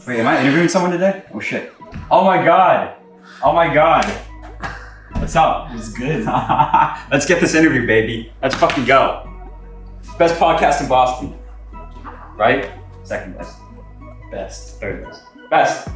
Wait, am I interviewing someone today? Oh shit. Oh my god. Oh my god. What's up? It's good. Let's get this interview, baby. Let's fucking go. Best podcast in Boston. Right? Second best. Best. Third best. Best.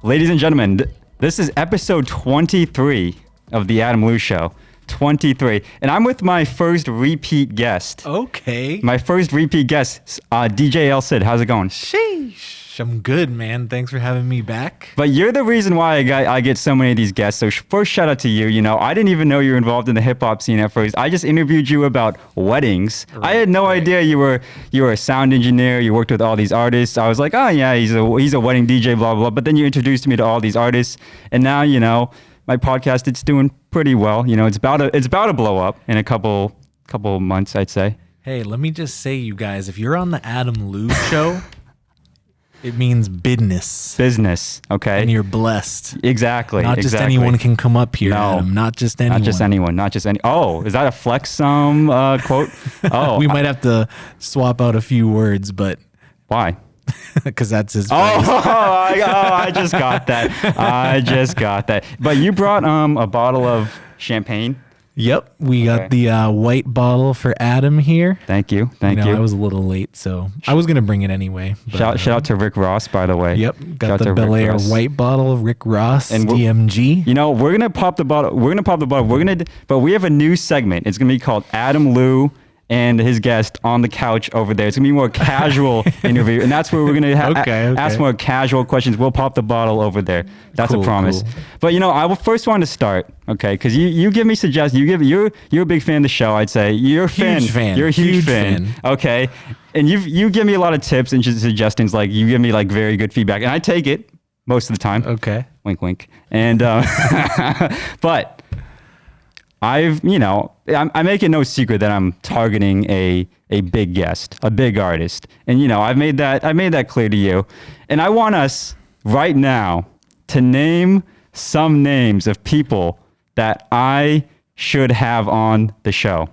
Ladies and gentlemen, this is episode 23 of The Adam Lou Show. 23. And I'm with my first repeat guest. Okay. My first repeat guest, DJ El Sid. How's it going? Sheesh. I'm good, man. Thanks for having me back. But you're the reason why I get so many of these guests. So first, shout out to you. You know, I didn't even know you were involved in the hip hop scene at first. I just interviewed you about weddings. Right, I had no idea you were a sound engineer. You worked with all these artists. I was like, oh yeah, he's a wedding DJ, blah blah. But then you introduced me to all these artists, and now you know my podcast. It's doing pretty well. You know, it's about to blow up in a couple months, I'd say. Hey, let me just say, you guys, if you're on the Adam Lou Show. It means business. Business, okay. And you're blessed. Exactly. Not just anyone can come up here, no, Adam. Not just anyone. Not just any. Oh, is that a flex quote? Oh, we might have to swap out a few words, but why? Because that's his. I just got that. But you brought a bottle of champagne. Yep, we got the white bottle for Adam here. Thank you. I was a little late, so I was gonna bring it anyway. But, shout out to Rick Ross, by the way. Yep, got the Bel Air white bottle of Rick Ross and DMG. You know, we're gonna pop the bottle. But we have a new segment. It's gonna be called Adam Lou and his guest on the couch over there. It's gonna be more casual interview, and that's where we're gonna ask more casual questions. We'll pop the bottle over there. That's a promise. Cool. But you know, I first want to start, okay? Because you give me suggestions. You're a big fan of the show. I'd say you're a fan. You're a huge fan. Okay, and you give me a lot of tips and suggestions. Like you give me like very good feedback, and I take it most of the time. Okay. Wink, wink. And but. I make it no secret that I'm targeting a big guest, a big artist. And, you know, I made that clear to you. And I want us right now to name some names of people that I should have on the show.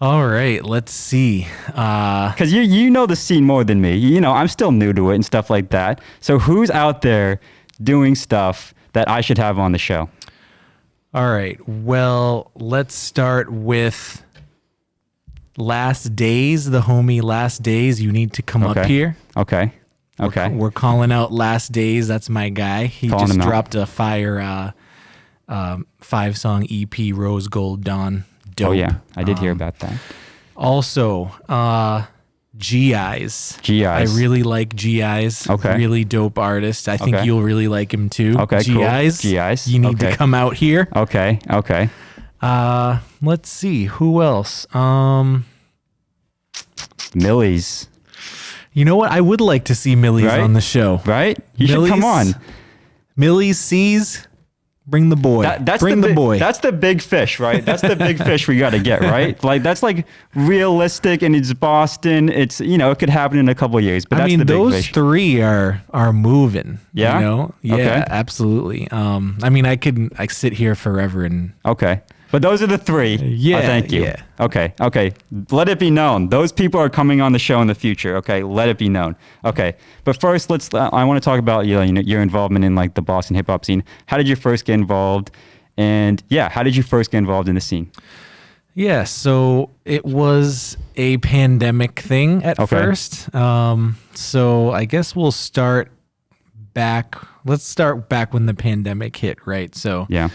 All right, let's see. Because you know the scene more than me. You know, I'm still new to it and stuff like that. So who's out there doing stuff that I should have on the show? All right. Well, let's start with Last Days, the homie Last Days. You need to come up here. Okay. We're calling out Last Days. That's my guy. He just dropped a fire 5-song EP, Rose Gold Dawn. Dope. Oh, yeah. I did hear about that. Also, G-Eyes. I really like G-Eyes. Okay. Really dope artist. I think you'll really like him too. Okay, G-Eyes. Cool. G-Eyes. You need to come out here. Okay. Let's see. Who else? Millie's. You know what? I would like to see Millie's on the show. Right? You should come on. Millie's sees. Bring the boy. Bring the boy. That's the big fish, right? That's the big fish we got to get, right? Like that's like realistic, and it's Boston. It's it could happen in a couple of years, but that's the big those fish. Three are moving. Yeah. You know? Yeah, okay. Absolutely. I sit here forever and. Okay. But those are the three. Yeah. Thank you. Yeah. Okay. Let it be known. Those people are coming on the show in the future. Okay. Let it be known. Okay. But first, I want to talk about your involvement in like the Boston hip hop scene. How did you first get involved? And yeah, how did you first get involved in the scene? Yeah. So it was a pandemic thing at first. So I guess we'll start back. Let's start back when the pandemic hit, right? So yeah.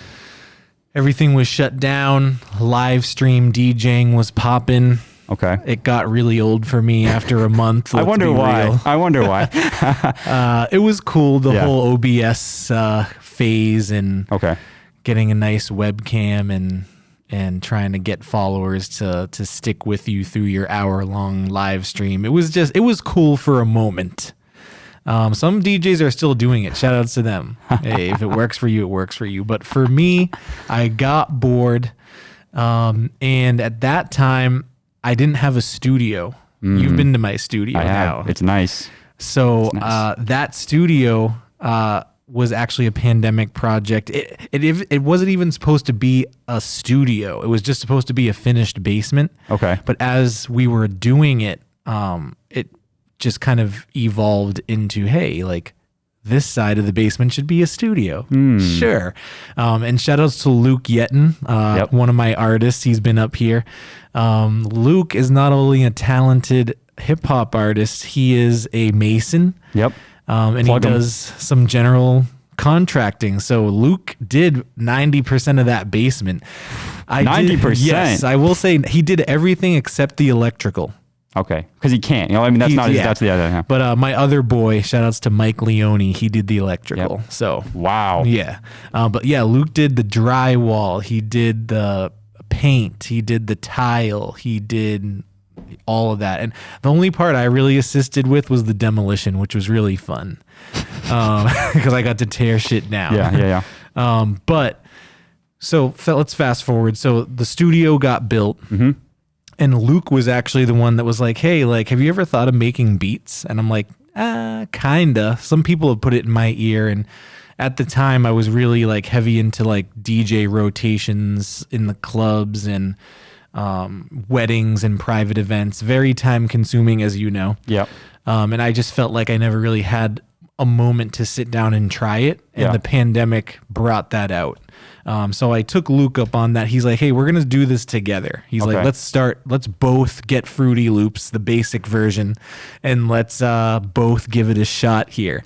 Everything was shut down. Live stream DJing was popping. Okay. It got really old for me after a month. I wonder why. It was cool, the whole OBS phase and getting a nice webcam and trying to get followers to stick with you through your hour-long live stream. It was cool for a moment. Some DJs are still doing it. Shout outs to them. Hey, if it works for you, it works for you. But for me, I got bored. And at that time, I didn't have a studio. You've been to my studio now. It's nice. So that studio was actually a pandemic project. It wasn't even supposed to be a studio. It was just supposed to be a finished basement. Okay. But as we were doing it, it just kind of evolved into, hey, like this side of the basement should be a studio. Sure. And shout outs to Luke Yetten, one of my artists. He's been up here. Luke is not only a talented hip hop artist, he is a mason. And he does some general contracting. So Luke did 90% of that basement. 90%? Yes, I will say he did everything except the electrical. Okay, because he can't. You know, I mean, that's that's the other. Yeah. But my other boy, shout outs to Mike Leone, he did the electrical. So wow. Yeah. But yeah, Luke did the drywall. He did the paint. He did the tile. He did all of that. And the only part I really assisted with was the demolition, which was really fun because I got to tear shit down. Yeah. But so let's fast forward. So the studio got built. And Luke was actually the one that was like, hey, like, have you ever thought of making beats? And I'm like, kinda. Some people have put it in my ear. And at the time I was really like heavy into like DJ rotations in the clubs and weddings and private events, very time consuming, as you know. And I just felt like I never really had a moment to sit down and try it. And the pandemic brought that out. So I took Luke up on that. He's like, hey, we're going to do this together. He's like, let's both get Fruity Loops, the basic version, and let's both give it a shot here.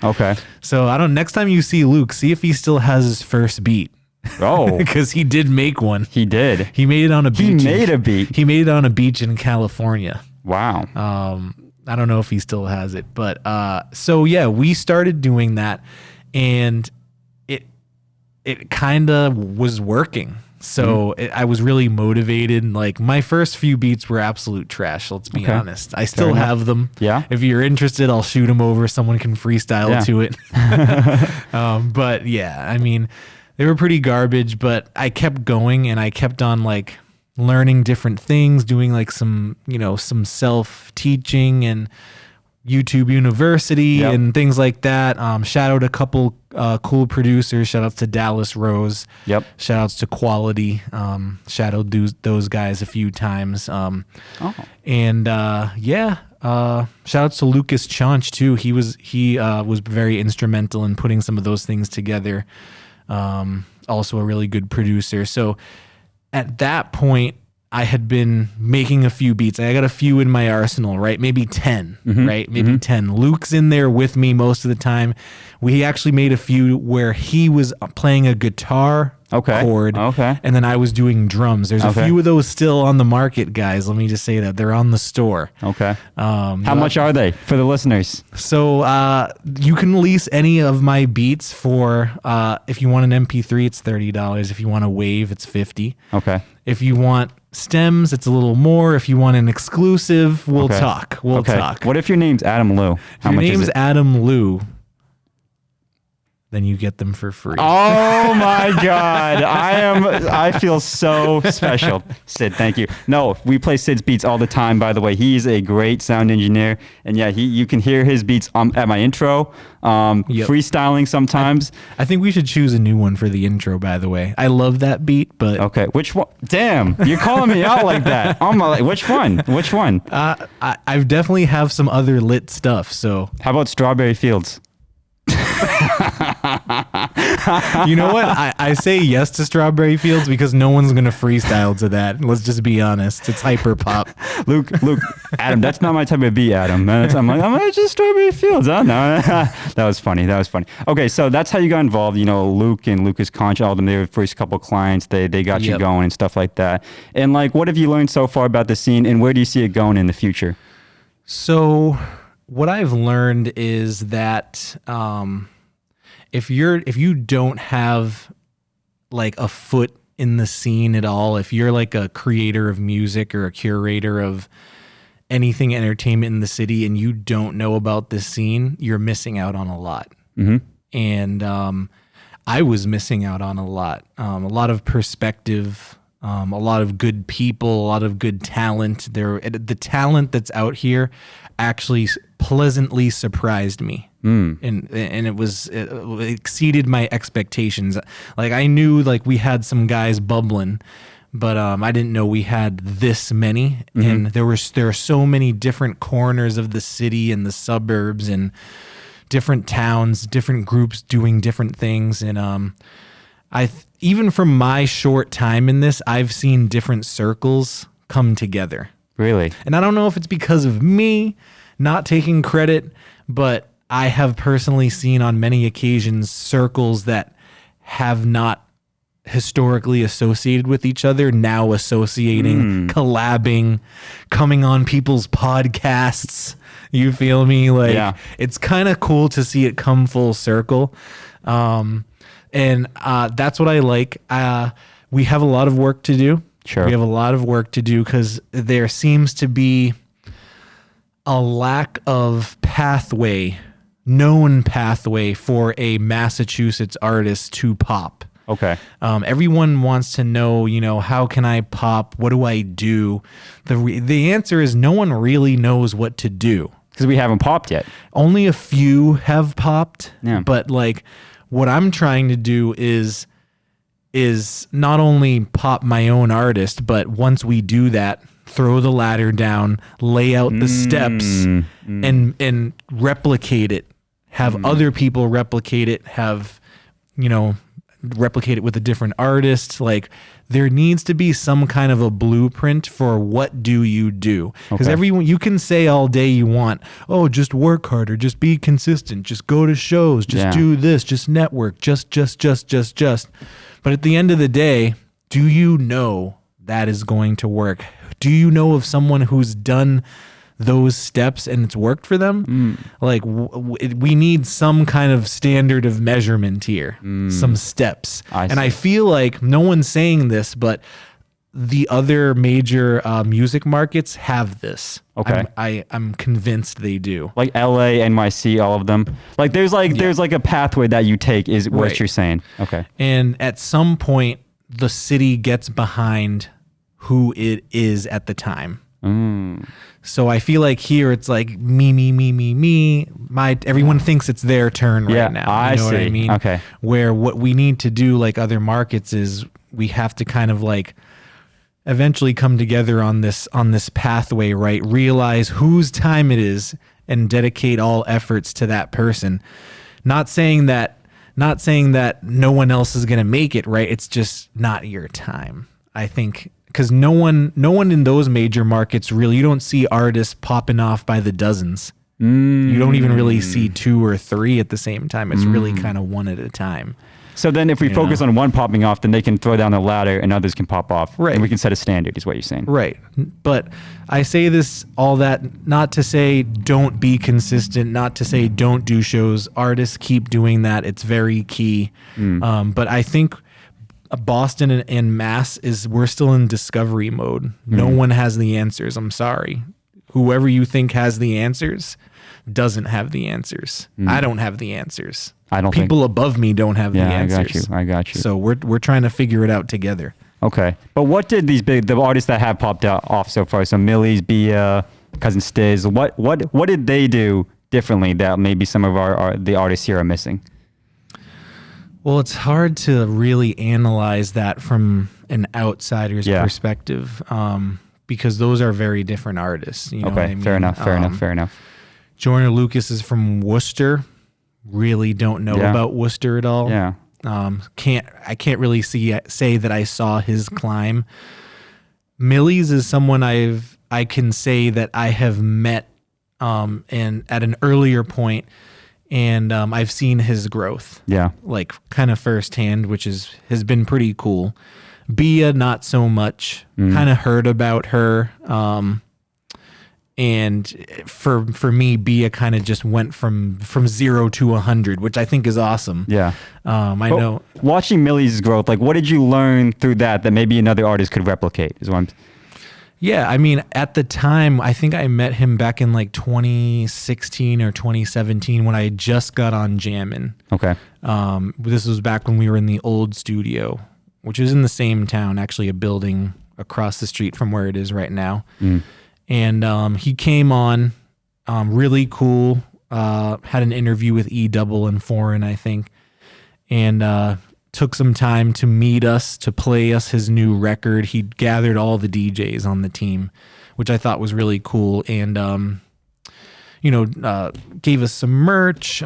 So next time you see Luke, see if he still has his first beat. Because he did make one. He did. He made it on a beach. He made a beat. He made it on a beach in California. Wow. I don't know if he still has it, but so yeah, we started doing that, and it kind of was working. So I was really motivated. Like my first few beats were absolute trash. Let's be honest. I still have them. Yeah. If you're interested, I'll shoot them over. Someone can freestyle to it. But yeah, I mean, they were pretty garbage, but I kept going and I kept on like learning different things, doing like some self-teaching and YouTube University and things like that. Shout out a couple cool producers. Shout outs to Dallas Rose. Shout outs to Quality. Shadowed those guys a few times. And shout outs to Lucas Chaunch too. He was very instrumental in putting some of those things together. Also a really good producer. So at that point, I had been making a few beats. I got a few in my arsenal, right? Maybe 10, right? Maybe 10. Luke's in there with me most of the time. We actually made a few where he was playing a guitar chord, and then I was doing drums. There's a few of those still on the market, guys. Let me just say that. They're on the store. How much are they for the listeners? So you can lease any of my beats for, if you want an MP3, it's $30. If you want a wave, it's $50. If you want stems, it's a little more. If you want an exclusive, we'll talk. We'll talk. What if your name's Adam Lou? How much is it? Adam Lou, then you get them for free. Oh my God. I feel so special. Sid, thank you. No, we play Sid's beats all the time, by the way. He's a great sound engineer. And yeah, you can hear his beats at my intro, freestyling sometimes. I think we should choose a new one for the intro, by the way. I love that beat, but... Okay, which one? Damn, you're calling me out like that. I'm like, which one? Which one? I definitely have some other lit stuff, so... How about Strawberry Fields? You know what? I say yes to Strawberry Fields because no one's gonna freestyle to that. Let's just be honest. It's hyper pop. Luke, Adam, that's not my type of beat, Adam. I'm like, just Strawberry Fields. Oh no, that was funny. Okay, so that's how you got involved. You know, Luke and Lucas Conch, all of them. They were the first couple clients. They got you going and stuff like that. And like, what have you learned so far about the scene, and where do you see it going in the future? So, what I've learned is that if you don't have like a foot in the scene at all, if you're like a creator of music or a curator of anything entertainment in the city and you don't know about this scene, you're missing out on a lot. And I was missing out on a lot of perspective, a lot of good people, a lot of good talent. The talent that's out here actually pleasantly surprised me. And it exceeded my expectations. Like I knew like we had some guys bubbling, but I didn't know we had this many. And there are so many different corners of the city and the suburbs and different towns, different groups doing different things. And even from my short time in this, I've seen different circles come together. Really? And I don't know if it's because of me not taking credit, but I have personally seen on many occasions circles that have not historically associated with each other now associating, collabing, coming on people's podcasts. You feel me? Like, it's kind of cool to see it come full circle. And that's what I like. We have a lot of work to do. Sure. We have a lot of work to do because there seems to be a lack of known pathway for a Massachusetts artist to pop. Okay. Everyone wants to know, how can I pop? What do I do? The answer is no one really knows what to do. Because we haven't popped yet. Only a few have popped. Yeah. But like what I'm trying to do is not only pop my own artist, but once we do that, throw the ladder down, lay out the steps and replicate it. Have other people replicate it, replicate it with a different artist. Like there needs to be some kind of a blueprint for what do you do. Because everyone, you can say all day you want, oh, just work harder, just be consistent, just go to shows, just do this, just network, just. But at the end of the day, do you know that is going to work? Do you know of someone who's done those steps and it's worked for them? Like we need some kind of standard of measurement here, some steps. I feel like no one's saying this, but the other major music markets have this. Okay. I'm convinced they do. Like LA, NYC, all of them. Like there's a pathway that you take is what you're saying. Okay. And at some point the city gets behind who it is at the time. So I feel like here it's like me. Everyone thinks it's their turn right now. You know what I mean? Okay. Where what we need to do, like other markets, is we have to kind of like eventually come together on this pathway, right? Realize whose time it is and dedicate all efforts to that person. Not saying that no one else is going to make it, right? It's just not your time, I think. Because no one in those major markets really, you don't see artists popping off by the dozens. You don't even really see 2 or 3 at the same time. It's really kind of one at a time. So then if we focus on one popping off, then they can throw down the ladder and others can pop off. Right. And we can set a standard is what you're saying. Right. But I say all that not to say don't be consistent, not to say don't do shows. Artists keep doing that. It's very key. But I think Boston and Mass we're still in discovery mode. No one has the answers. I'm sorry. Whoever you think has the answers doesn't have the answers. I don't have the answers. People above me don't have the answers. I got you. So we're trying to figure it out together. Okay. But what did the artists that have popped off so far, so Millie's, Bia, Cousin Stiz, what did they do differently that maybe some of the artists here are missing? Well, it's hard to really analyze that from an outsider's perspective, because those are very different artists. You know what I mean? Fair enough. Joyner Lucas is from Worcester. Really don't know about Worcester at all. Yeah. I can't really say that I saw his climb. Millie's is someone I can say that I have met and at an earlier point. And I've seen his growth, like kind of firsthand, which has been pretty cool. Bia, not so much. Kind of heard about her, and for me, Bia kind of just went from 0 to 100, which I think is awesome. Yeah, I know. Watching Millie's growth, like, what did you learn through that maybe another artist could replicate? Is what I'm. Yeah, I mean, at the time, I think I met him back in like 2016 or 2017 when I just got on Jamn. Okay. This was back when we were in the old studio, which is in the same town, actually a building across the street from where it is right now. And he came on, really cool, had an interview with E-Double and Foreign, I think, and took some time to meet us, to play us his new record. He gathered all the DJs on the team, which I thought was really cool. And, gave us some merch,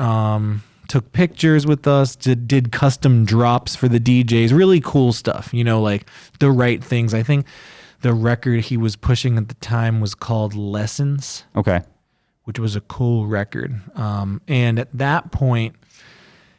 took pictures with us, did custom drops for the DJs, really cool stuff, like the right things. I think the record he was pushing at the time was called Lessons. Okay. Which was a cool record. And at that point,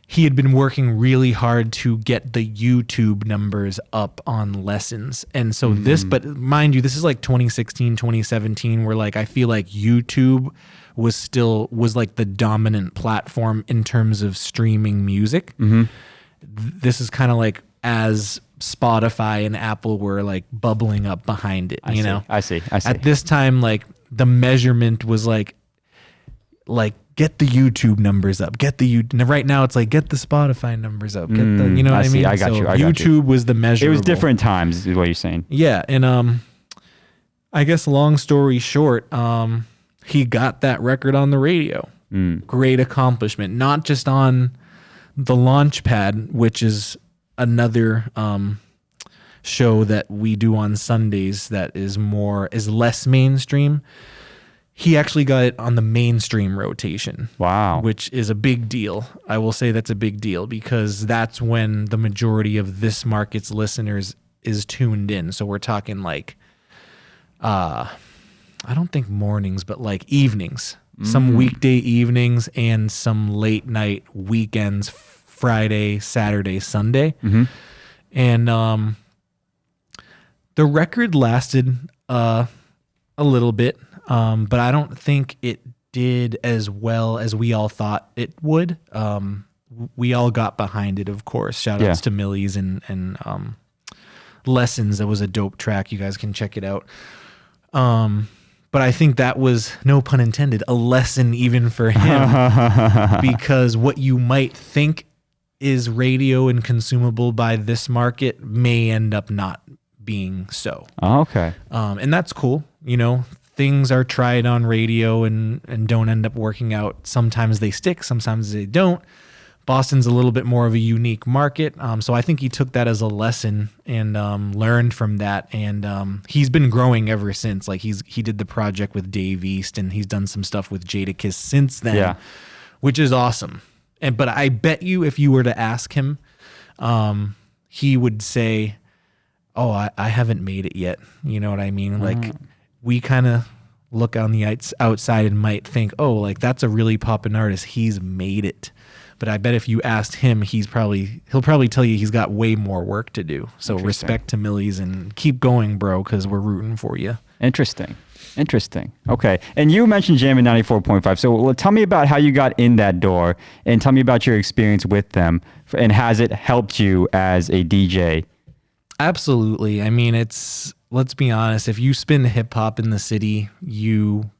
he had been working really hard to get the YouTube numbers up on Lessons. And so but mind you, this is like 2016, 2017, where like I feel like YouTube was like the dominant platform in terms of streaming music. This is kind of like as Spotify and Apple were like bubbling up behind it, I see. At this time, like the measurement was like get the YouTube numbers up, right now it's like get the Spotify numbers up, get the, what I mean? I got you. YouTube was the measurable. It was different times is what you're saying. Yeah. And I guess long story short, he got that record on the radio. Great accomplishment, not just on the Launchpad, which is another show that we do on Sundays that is less mainstream. He actually got it on the mainstream rotation. Wow. Which is a big deal. I will say that's a big deal because that's when the majority of this market's listeners is tuned in. So we're talking like, I don't think mornings, but like evenings. Some weekday evenings and some late night weekends, Friday, Saturday, Sunday. And the record lasted a little bit. But I don't think it did as well as we all thought it would. We all got behind it, of course. Shout outs to Millie's and Lessons. That was a dope track. You guys can check it out. But I think that was, no pun intended, a lesson even for him because what you might think is radio and consumable by this market may end up not being so. Oh, okay. And that's cool. Things are tried on radio and don't end up working out. Sometimes they stick, sometimes they don't. Boston's a little bit more of a unique market. So I think he took that as a lesson and learned from that. And he's been growing ever since. Like he did the project with Dave East and he's done some stuff with Jadakiss since then, which is awesome. But I bet you if you were to ask him, he would say, oh, I haven't made it yet. You know what I mean? Like we kind of look on the outside and might think, oh, like that's a really poppin' artist. He's made it. But I bet if you asked him, he'll probably tell you he's got way more work to do. So respect to Millie's and keep going, bro, because we're rooting for you. Interesting. Okay. And you mentioned Jamn 94.5. So tell me about how you got in that door and tell me about your experience with them. And has it helped you as a DJ? Absolutely. I mean, let's be honest. If you spin hip hop in the city, you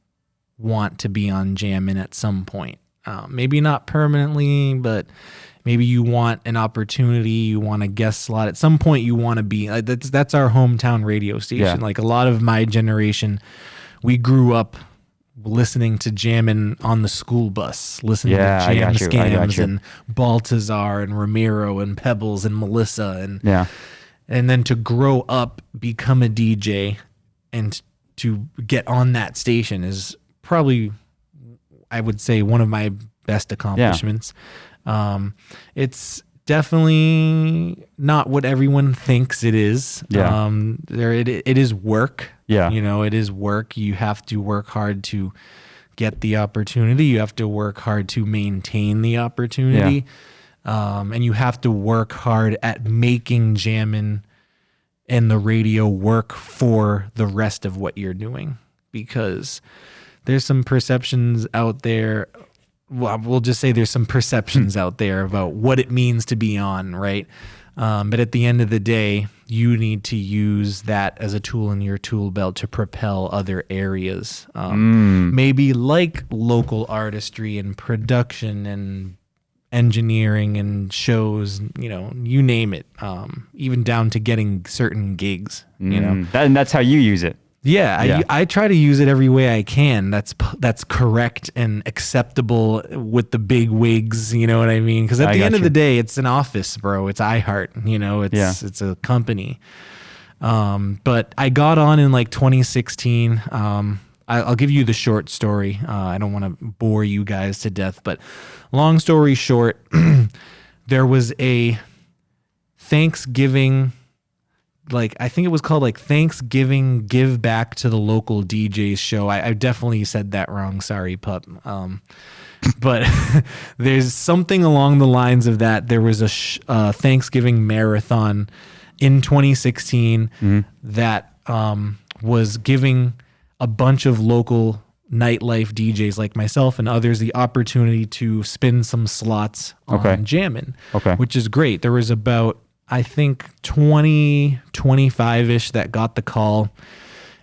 want to be on Jammin' at some point. Maybe not permanently, but maybe you want an opportunity. You want a guest slot at some point. You want to be. That's our hometown radio station. Yeah. Like a lot of my generation, we grew up listening to Jammin' on the school bus, listening to Jam Scams and Baltazar and Ramiro and Pebbles and Melissa and then to grow up, become a DJ, and to get on that station is probably, I would say, one of my best accomplishments. It's definitely not what everyone thinks it is. It is work. It is work. You have to work hard to get the opportunity. You have to work hard to maintain the opportunity. And you have to work hard at making Jammin' and the radio work for the rest of what you're doing, because there's some perceptions out there. Well, we'll just say there's some perceptions out there about what it means to be on, right? But at the end of the day, you need to use that as a tool in your tool belt to propel other areas. Maybe like local artistry and production and engineering and shows, you name it, even down to getting certain gigs, and that's how you use it. Yeah, I try to use it every way I can. That's correct and acceptable with the big wigs. You know what I mean? Because at the end of the day, it's an office, bro. It's iHeart. You know, it's a company. But I got on in like 2016. I'll give you the short story. I don't want to bore you guys to death, but long story short, there was a Thanksgiving. Like, I think it was called like Thanksgiving Give Back to the Local DJs show. I definitely said that wrong. Sorry, pup. But there's something along the lines of that. There was a Thanksgiving marathon in 2016 that was giving a bunch of local nightlife DJs like myself and others the opportunity to spin some slots on Jammin', which is great. There was about, I think 25-ish that got the call.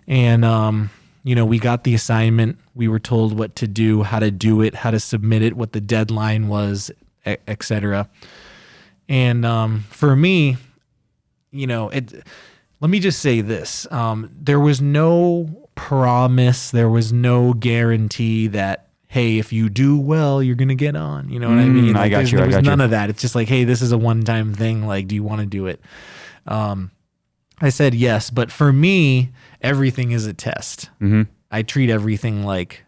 And, we got the assignment. We were told what to do, how to do it, how to submit it, what the deadline was, etc. And for me, let me just say this. There was no promise. There was no guarantee that, hey, if you do well, you're going to get on. You know what I mean? Like, there was none of that. It's just like, hey, this is a one-time thing. Like, do you want to do it? I said yes. But for me, everything is a test. I treat everything like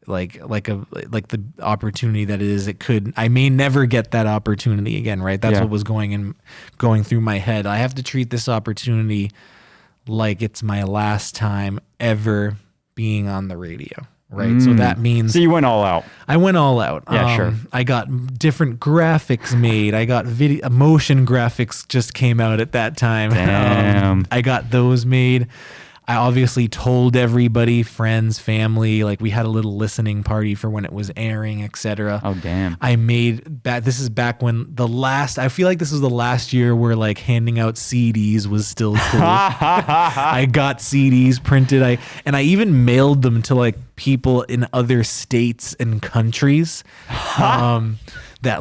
the opportunity that it is. I may never get that opportunity again, right? That's what was going through my head. I have to treat this opportunity like it's my last time ever being on the radio. Right. So that means. So you went all out. I went all out. Yeah, sure. I got different graphics made. I got motion graphics just came out at that time. Damn. I got those made. I obviously told everybody, friends, family, like we had a little listening party for when it was airing, etc. Oh, damn. I made this is back when I feel like this was the last year where like handing out CDs was still cool. I got CDs printed. And I even mailed them to like people in other states and countries. That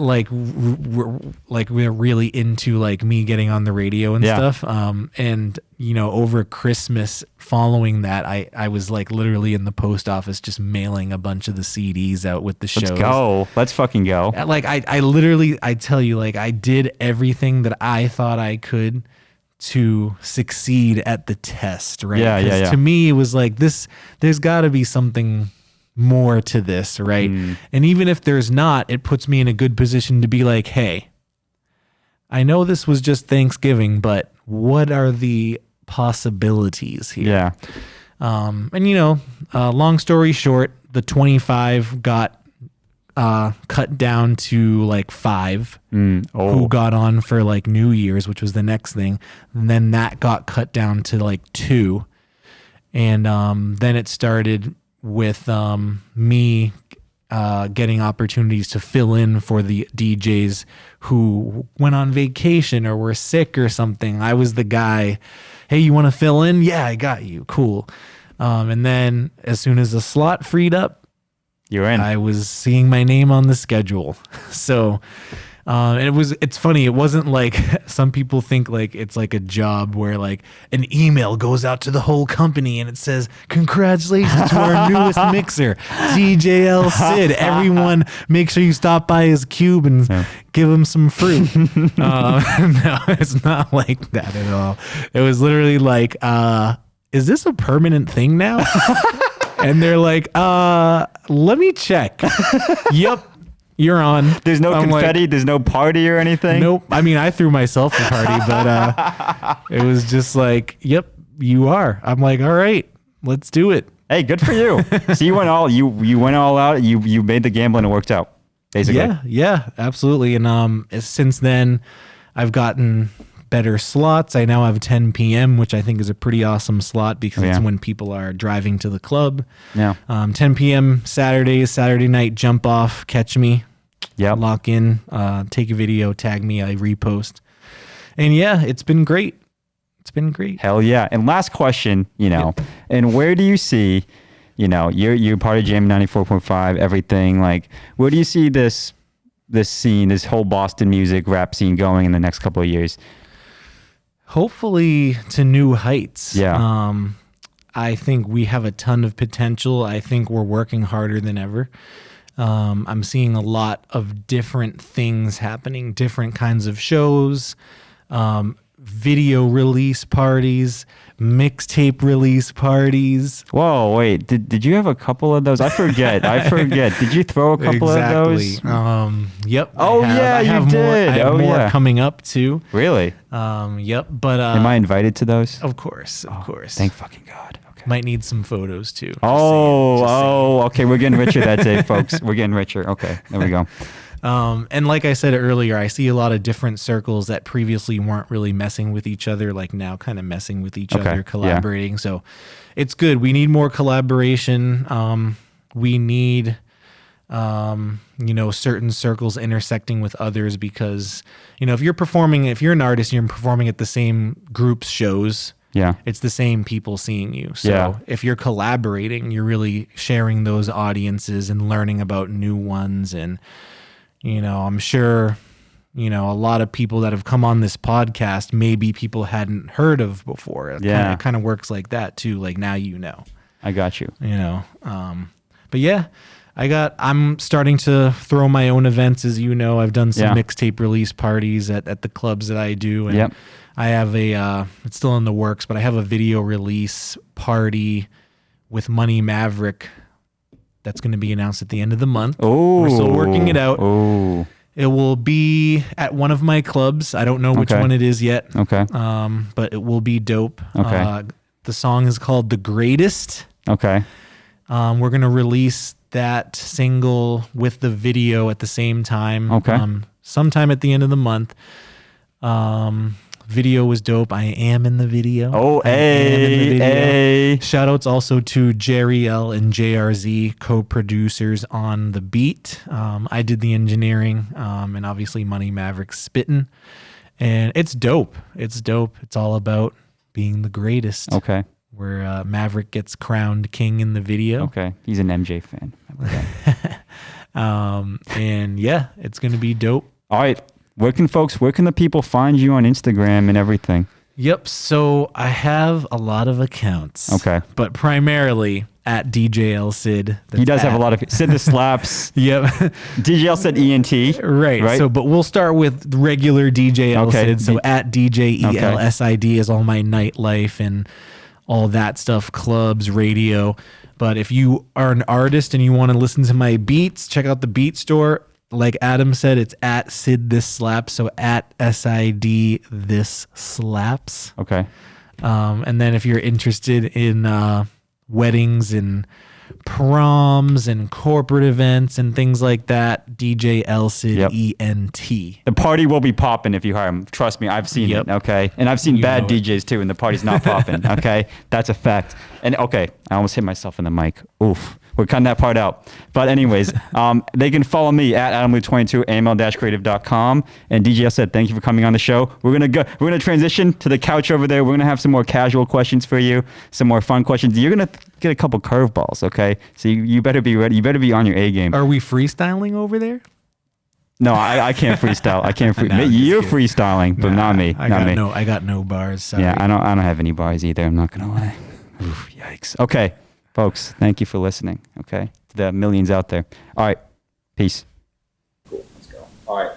we're really into like me getting on the radio and stuff. And over Christmas following that, I was like literally in the post office just mailing a bunch of the CDs out with the shows. Let's go. Let's fucking go. Like I tell you, like I did everything that I thought I could to succeed at the test, right? Yeah. To me, it was like there's gotta be something more to this, right? And even if there's not, it puts me in a good position to be like, hey, I know this was just Thanksgiving, but what are the possibilities here? Yeah. And long story short, the 25 got cut down to like 5 who got on for like New Year's, which was the next thing. And then that got cut down to like 2. And then it started with me getting opportunities to fill in for the DJs who went on vacation or were sick or something. I was the guy, hey, you want to fill in? Yeah, I got you. Cool. And then as soon as the slot freed up, you're in. I was seeing my name on the schedule. So and it's funny. It wasn't like some people think like it's like a job where like an email goes out to the whole company and it says, congratulations to our newest mixer, DJ El Sid. Everyone, make sure you stop by his cube and give him some fruit. No, it's not like that at all. It was literally like, is this a permanent thing now? And they're like, let me check. Yep. You're on. There's no confetti. Like, there's no party or anything. Nope. I mean, I threw myself a party, but it was just like, yep, you are. I'm like, all right, let's do it. Hey, good for you. So you went all out. You made the gamble and it worked out. Basically. Yeah, absolutely. And since then, I've gotten better slots. I now have 10 p.m., which I think is a pretty awesome slot because it's when people are driving to the club. Yeah. 10 p.m. Saturday night, jump off, catch me. Yeah. Lock in, take a video, tag me, I repost. And yeah, it's been great. It's been great. Hell yeah. And last question, and where do you see, you're part of Jamn 94.5, everything, like, where do you see this scene, this whole Boston music rap scene going in the next couple of years? Hopefully to new heights. Yeah. I think we have a ton of potential. I think we're working harder than ever. I'm seeing a lot of different things happening, different kinds of shows, video release parties, mixtape release parties. Whoa, wait. Did you have a couple of those? I forget. Did you throw a couple of those? Yep. Oh, yeah, you did. I have more coming up too. Really? Yep. But am I invited to those? Of course. Thank fucking God. Okay. Might need some photos too. Just okay. We're getting richer that day, folks. We're getting richer. Okay, there we go. And like I said earlier, I see a lot of different circles that previously weren't really messing with each other, like now kind of messing with each other, collaborating. Yeah. So it's good. We need more collaboration. We need, certain circles intersecting with others because, if you're an artist and you're performing at the same group's shows, it's the same people seeing you. So if you're collaborating, you're really sharing those audiences and learning about new ones. And, I'm sure, a lot of people that have come on this podcast, maybe people hadn't heard of before. It kind of works like that too. Like now, I got you. But yeah, I'm starting to throw my own events. As you know, I've done some mixtape release parties at the clubs that I do. And I have it's still in the works, but I have a video release party with Money Maverick that's going to be announced at the end of the month. Oh, we're still working it out. Oh, it will be at one of my clubs. I don't know which one it is yet. Okay. But it will be dope. Okay. The song is called The Greatest. Okay. We're going to release that single with the video at the same time. Okay. Sometime at the end of the month. Video was dope. I am in the video. Oh, hey. Shout outs also to Jerry L and JRZ, co-producers on the beat. I did the engineering, and obviously Money Maverick spitting. And it's dope. It's dope. It's all about being the greatest. Okay. Where Maverick gets crowned king in the video. Okay. He's an MJ fan. And yeah, it's going to be dope. All right. Where can the people find you on Instagram and everything? Yep. So I have a lot of accounts. Okay. But primarily at DJ El Sid. He does have a lot of Sid the Slaps. Yep. DJ El Sid ENT. Right. So, but we'll start with regular DJ El Sid. So at DJ ELSID is all my nightlife and all that stuff, clubs, radio. But if you are an artist and you want to listen to my beats, check out the Beat Store. Like Adam said, it's at Sid This Slaps, so at SID This Slaps. Okay. And then if you're interested in weddings and proms and corporate events and things like that, DJ El Sid ENT. The party will be popping if you hire him. Trust me, I've seen it, okay? And I've seen bad DJs too, and the party's not popping, okay? That's a fact. And okay, I almost hit myself in the mic. Oof. We're cutting that part out. But anyways, they can follow me at AdamLou22, aml-creative.com. And DJ El Sid, thank you for coming on the show. We're gonna transition to the couch over there. We're gonna have some more casual questions for you, some more fun questions. You're gonna get a couple curveballs, okay? So you better be ready. You better be on your A game. Are we freestyling over there? No, I can't freestyle. I can't You're freestyling, but not me. I got no bars. Sorry. Yeah, I don't have any bars either. I'm not gonna lie. Oof, yikes. Okay. Folks, thank you for listening, okay? To the millions out there. All right, peace. Cool, let's go. All right.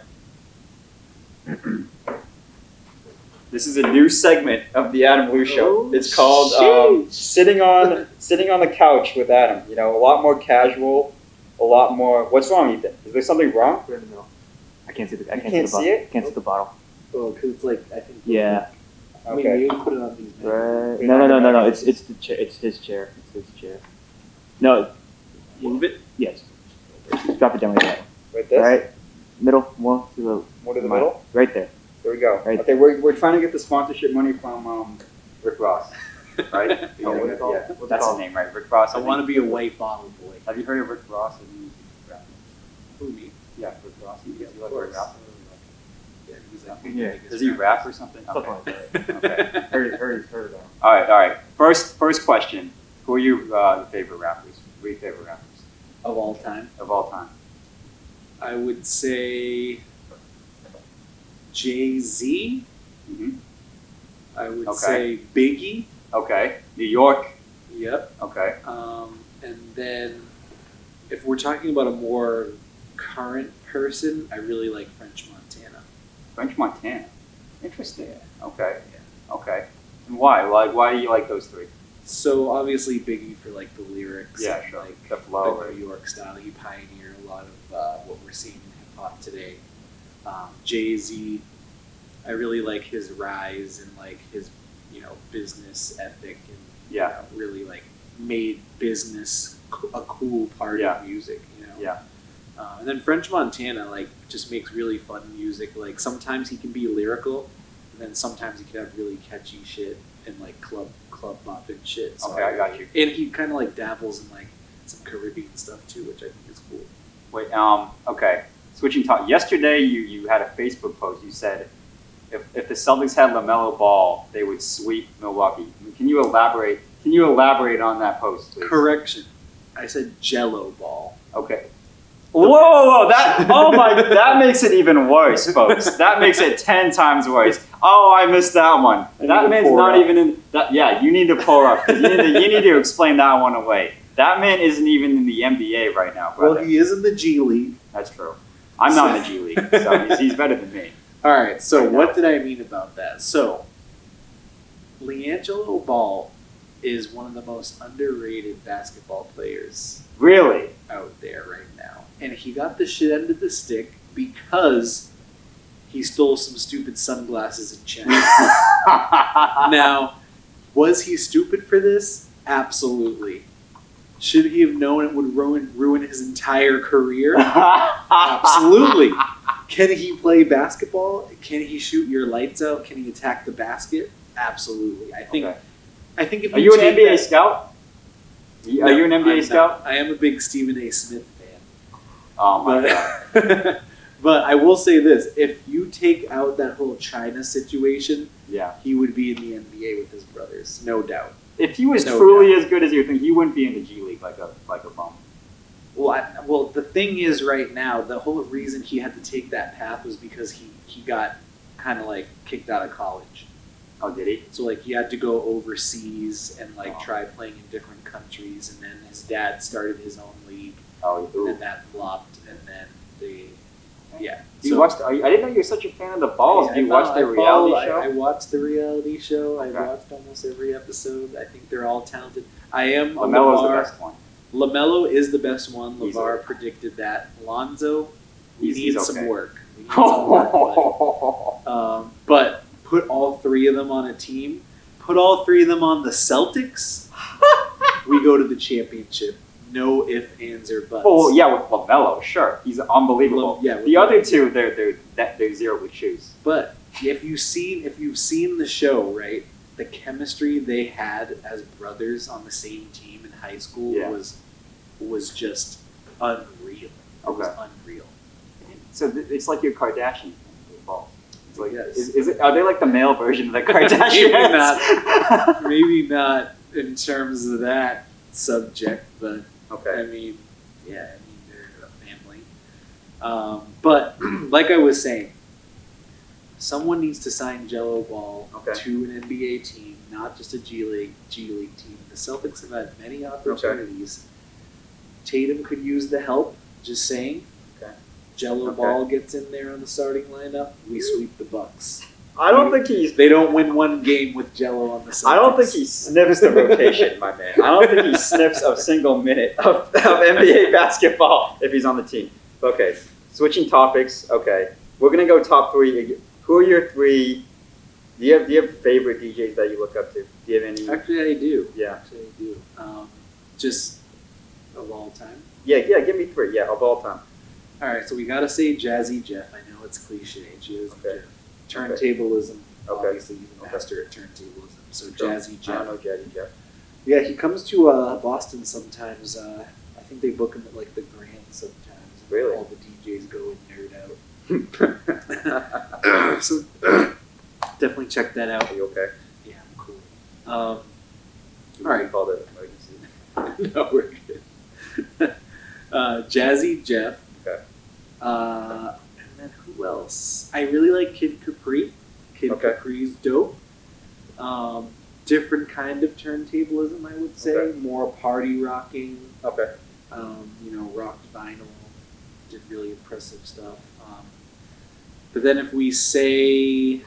This is a new segment of the Adam Lou Show. It's called sitting on the couch with Adam. A lot more casual, a lot more. What's wrong, Ethan? Is there something wrong? No, I can't see the. I can't see it. Can't see the bottle. Oh, because it's like I think. Yeah. Okay. I mean, you put it on these. Right. No. It's the chair. It's his chair. No. Move it. Yes. Just drop it down like that. Like this. All right. Middle. More to the middle. Right there. There we go. Right okay, we're trying to get the sponsorship money from Rick Ross. Right? What's it called? That's his name, right? Rick Ross. I want to be a white bottle boy. Have you heard of Rick Ross? Who, me? Yeah, Rick Ross. Yeah, of course. Yeah. Does he rap or something? Something like that. Okay. Heard of. All right. First question. Who are your favorite rappers? Who are your favorite rappers? Of all time? Of all time. I would say Jay-Z. Mm-hmm. I would say Biggie. Okay. New York. Yep. Okay. And then if we're talking about a more current person, I really like French Montana. French Montana. Interesting. Okay. Yeah. Okay. And why? Like, why do you like those three? So obviously Biggie for like the lyrics. Yeah, and, sure. Like The flow, the right? New York style. He pioneered a lot of what we're seeing in hip hop today. Jay-Z, I really like his rise and like his, business ethic and really like made business a cool part of music. Yeah. And then French Montana like just makes really fun music. Like sometimes he can be lyrical, and then sometimes he can have really catchy shit and like club bop and shit. So Okay, I got you. And he kind of like dabbles in like some Caribbean stuff too, which I think is cool. Wait. Okay. Switching talk. Yesterday, you had a Facebook post. You said if the Celtics had LaMelo Ball, they would sweep Milwaukee. Can you elaborate? Can you elaborate on that post, please? Correction. I said Jello Ball. Okay. Whoa! That makes it even worse, folks. That makes it 10 times worse. Oh, I missed that one. That man's not even in. That, yeah, you need to pull up. You need to explain that one away. That man isn't even in the NBA right now, brother. Well, he is in the G League. That's true. I'm not in the G League, so he's better than me. All right. So what did I mean about that? So LiAngelo Ball is one of the most underrated basketball players Really? out there right now. And he got the shit end of the stick because he stole some stupid sunglasses in China. Now, was he stupid for this? Absolutely. Should he have known it would ruin his entire career? Absolutely. Can he play basketball? Can he shoot your lights out? Can he attack the basket? Absolutely. I think if Are you an NBA scout? Are you an NBA scout? I am a big Stephen A. Smith fan. Oh my god. But I will say this: if you take out that whole China situation, he would be in the NBA with his brothers, no doubt. If he was truly as good as you think, he wouldn't be in the G League like a bum. Well, the thing is, right now, the whole reason he had to take that path was because he got kind of like kicked out of college. Oh, did he? So like he had to go overseas and like try playing in different countries, and then his dad started his own league. Oh, and then that flopped, and then I didn't know you were such a fan of the Balls. Do you watch the reality show? I watched the reality show. I watched almost every episode. I think they're all talented. I am LaMelo's the best one. LaMelo is the best one. LeVar predicted that. Lonzo, he needs some work. But put all three of them on a team. Put all three of them on the Celtics. We go to the championship. No ifs, ands, or buts. Oh yeah, with LaMelo, sure, he's unbelievable. The other two, they're zero with shoes. But if you've seen the show, right, the chemistry they had as brothers on the same team in high school was just unreal. It was unreal. So it's like your Kardashian Balls. It's like, is it? Are they like the male version of the Kardashians? Maybe not in terms of that subject, but. I mean, they're a family. But like I was saying, someone needs to sign Jello Ball to an NBA team, not just a G League team. The Celtics have had many opportunities. Tatum could use the help. Just saying. Jello Ball gets in there on the starting lineup. We sweep the Bucks. I don't think they don't win one game with Jello on the Celtics. I don't think he sniffs the rotation, my man. I don't think he sniffs a single minute of NBA basketball if he's on the team. Okay, switching topics. Okay, we're gonna go top three. Who are your three? Do you have favorite DJs that you look up to? Do you have any? Actually, I do. Yeah. Actually, I do. Just of all time. Yeah. Give me three. Yeah, of all time. All right, so we gotta say Jazzy Jeff. I know it's cliche. Jazzy Jeff. Turntablism. Obviously, he's a master at turntablism. So Jazzy Jeff. I don't know Jazzy Jeff. Yeah, he comes to Boston sometimes. I think they book him at like the Grand sometimes. Really? All the DJs go and nerd out. So definitely check that out. Are you okay? Yeah, I'm cool. All right. Call it emergency. No, we're good. Jazzy Jeff. Okay. And then who else? I really like Kid Capri. Kid Capri's dope. different kind of turntablism, I would say. Okay. More party rocking. Okay. Rocked vinyl, did really impressive stuff. But then if we say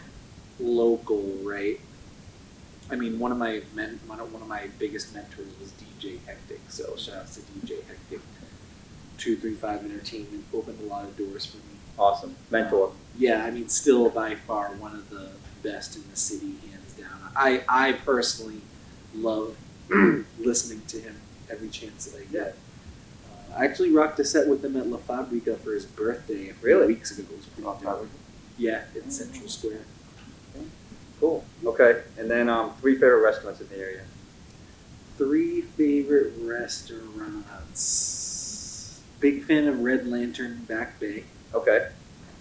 local, right? I mean, one of my biggest mentors was DJ Hectic. So shout out to DJ Hectic. 235 Entertainment opened a lot of doors for me. Awesome. Mentor. Yeah, I mean, still by far one of the best in the city, hands down. I personally love listening to him every chance that I get. I actually rocked a set with him at La Fabrica for his birthday a few weeks ago. It was pretty dope. Yeah, in Central Square. Cool. Okay, and then 3 favorite restaurants in the area. 3 favorite restaurants. Big fan of Red Lantern Back Bay. Okay.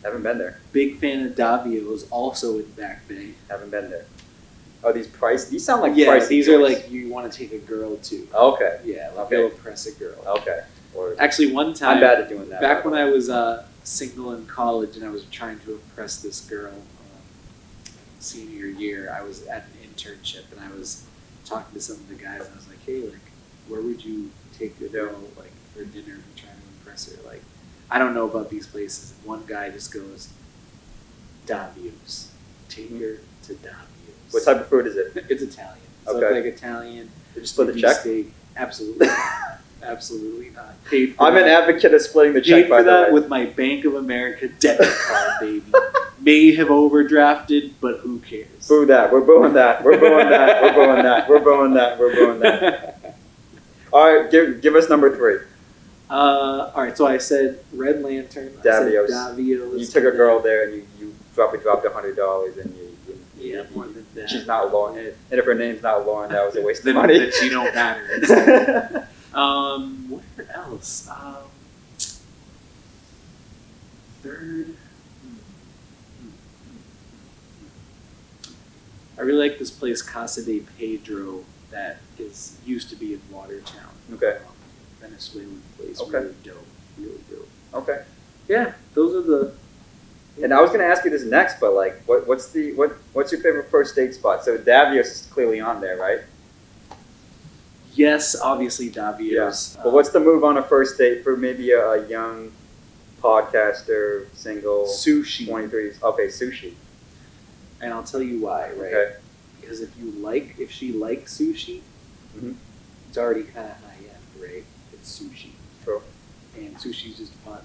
Haven't been there. Big fan of Davio's, also in Back Bay. Haven't been there. Oh, these sound like pricey. These are choice. like you want to take a girl to. Okay. Yeah, like Okay. you'll impress a girl. Okay. Or, Actually, one time, I'm bad at doing that. back when I was single in college and I was trying to impress this girl senior year, I was at an internship and I was talking to some of the guys and I was like, hey, like, where would you take a girl like for dinner and try to impress her? Like, I don't know about these places. And one guy just goes, Davio's. Take her to Davio's. What type of food is it? It's Italian. So Okay. it's like Italian. Did you split the beef check? Steak. Absolutely not. Absolutely not. Paid for I'm that. an advocate of splitting the check, Paid by for the that way. with my Bank of America debit card, baby. May have overdrafted, but who cares? Boo that. We're booing that. We're booing that. We're booing that. We're booing that. We're booing that. All right, give us number 3. All right, so I said Red Lantern. Davio's. I said Davio's. You took a girl there and you dropped $100 and Yeah, more than that. she's not Lauren. And if her name's not Lauren, that was a waste of Then money. that she don't matter. Where else? Third. I really like this place, Casa de Pedro, that used to be in Watertown. Okay. Venezuelan place. Okay. Really dope. Really dope. Okay. Yeah, those are the. And I was going to ask you this next, but like, what's your favorite first date spot? So Davio's is clearly on there, right? Yes, obviously Davio's. But what's the move on a first date for maybe a young podcaster, single, sushi? 23s. Okay, sushi. And I'll tell you why, right? Okay. Because if she likes sushi, Mhm. it's already kind of high end, right? It's sushi. True. And sushi's just fun.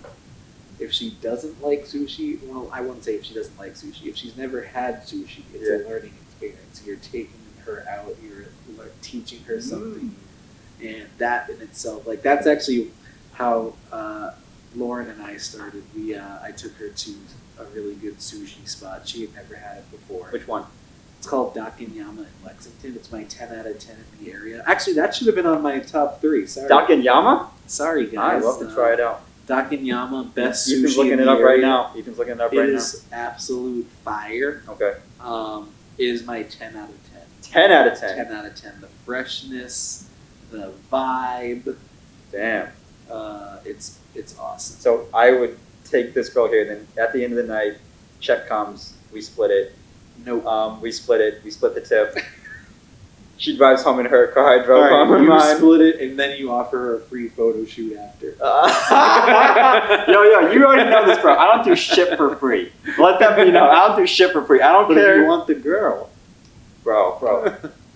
If she doesn't like sushi, well, I wouldn't say if she doesn't like sushi. If she's never had sushi, it's a learning experience. You're taking her out, you're teaching her something. And that in itself, like that's actually how Lauren and I started. I took her to a really good sushi spot. She had never had it before. Which one? It's called Dakinyama in Lexington. It's my 10 out of 10 in the area. Actually, that should have been on my top 3. Sorry. Dakinyama? Sorry, guys. I'd love to try it out. Dakinyama, best sushi Ethan's looking in it the up right area. now. Ethan's looking it up right It now. is absolute fire. Okay. It is my 10 out of 10. 10 out of 10. 10 out of 10. The freshness, the vibe. Damn. It's awesome. So I would take this girl here, then at the end of the night, check comes, we split it. Nope. We split it. We split the tip. She drives home in her car. I drove home in you mine. split it, and then you offer her a free photo shoot after. Yo, you already know this, bro. I don't do shit for free. Let that be known. I don't do shit for free. I don't But care. if you want the girl. Bro.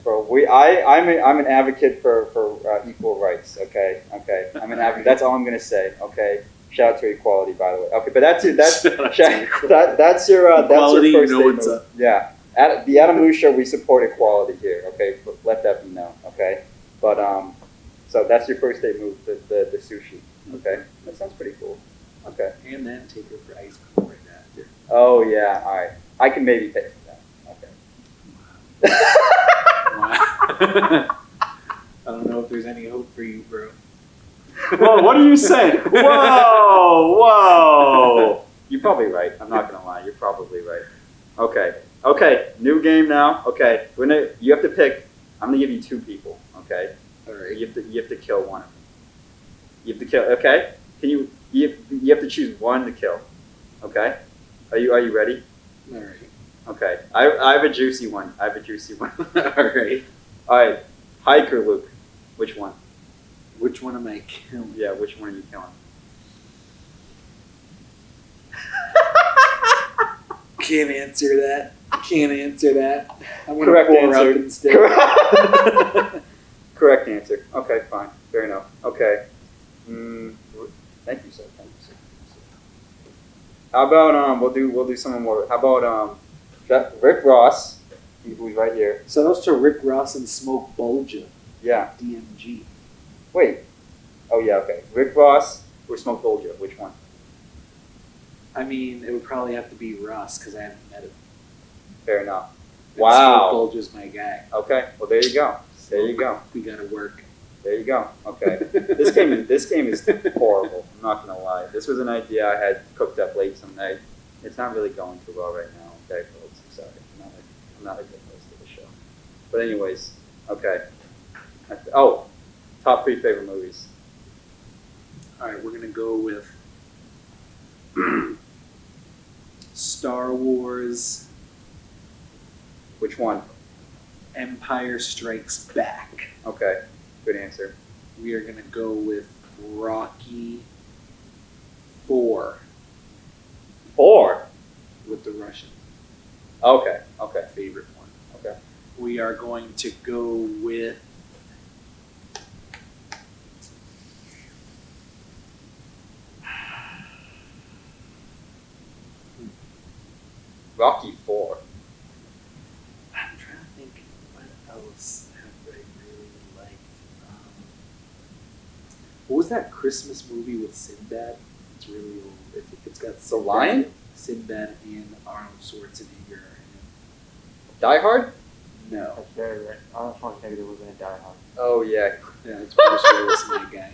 I'm an advocate for equal rights. Okay. I'm an advocate. That's all I'm gonna say. Okay. Shout out to equality, by the way. Okay, but that's your Shout out to that's your equality, first you know date what's move. up. Yeah. At the Adam Lou Show, we support equality here. Okay, but let that be known. Okay, but so that's your first date move, the sushi. Okay, that sounds pretty cool. Okay. And then take her for ice cream right after. Oh yeah. All right. I can maybe pay for that. Okay. Wow. I don't know if there's any hope for you, bro. Whoa, what are you saying? Whoa! You're probably right. I'm not gonna lie. You're probably right. Okay. New game now. Okay. You have to pick. I'm gonna give you 2 people. Okay. All right. You have to kill one of them. You have to kill. Okay. You have to choose one to kill. Okay. Are you ready? All right. Okay. I have a juicy one. All right. All right. Hike or Luke? Which one? Which one am I killing? Yeah, which one are you killing? Can't answer that. I'm gonna Correct pour answer. up instead. Correct answer. Okay, fine. Fair enough. Okay. Thank you, sir. How about we'll do some more. How about Rick Ross, who's right here. So those to Rick Ross and Smoke Bulger. Yeah. DMG. Wait. Oh yeah. Okay. Rick Ross or Smoke Bulger? Which one? I mean, it would probably have to be Ross because I haven't met him. Fair enough. And Wow. Smoke Bulger's my guy. Okay. Well, there you go. There you go. We gotta work. There you go. Okay. This game is horrible. I'm not gonna lie. This was an idea I had cooked up late some night. It's not really going too well right now. Okay, folks. I'm sorry. I'm not a good host of the show. But anyways, okay. Top 3 favorite movies. All right, we're gonna go with Star Wars. Which one? Empire Strikes Back. Okay. Good answer. We are gonna go with Rocky 4 with the Russian. Okay. Favorite one. Okay. We are going to go with Rocky 4. I'm trying to think what else have I really liked. What was that Christmas movie with Sinbad? It's really old. I think it's got The Lion? Sinbad and Arnold Schwarzenegger in Die Hard? it. No. That's very rare. Arnold Schwarzenegger was in a Die Hard. Oh yeah. Yeah, it's Bruce Willis, my guy.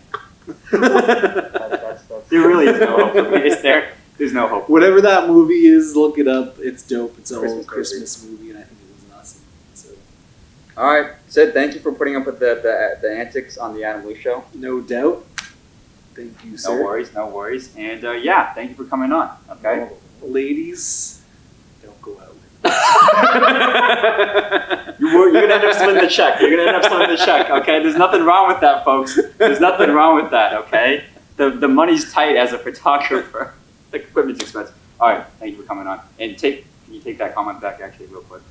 That's There really is no hope for me. Is there? There's no hope. Whatever that movie is, look it up. It's dope. It's a whole Christmas movie. Christmas movie, and I think it was awesome. So, All right, Sid. Thank you for putting up with the antics on the Adam Lee Show. no doubt. Thank you, sir. No worries. And yeah, thank you for coming on. Okay. Ladies, don't go out. You're gonna end up splitting the check. Okay. There's nothing wrong with that, folks. There's nothing wrong with that. Okay. The money's tight as a photographer. The equipment's expensive. All right. Thank you for coming on. And can you take that comment back actually real quick?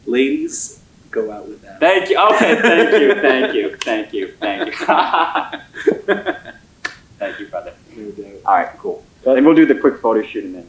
Ladies, go out with that. Thank you. Okay. Thank you. Thank you, brother. No doubt. All right. Cool. Then we'll do the quick photo shoot and then.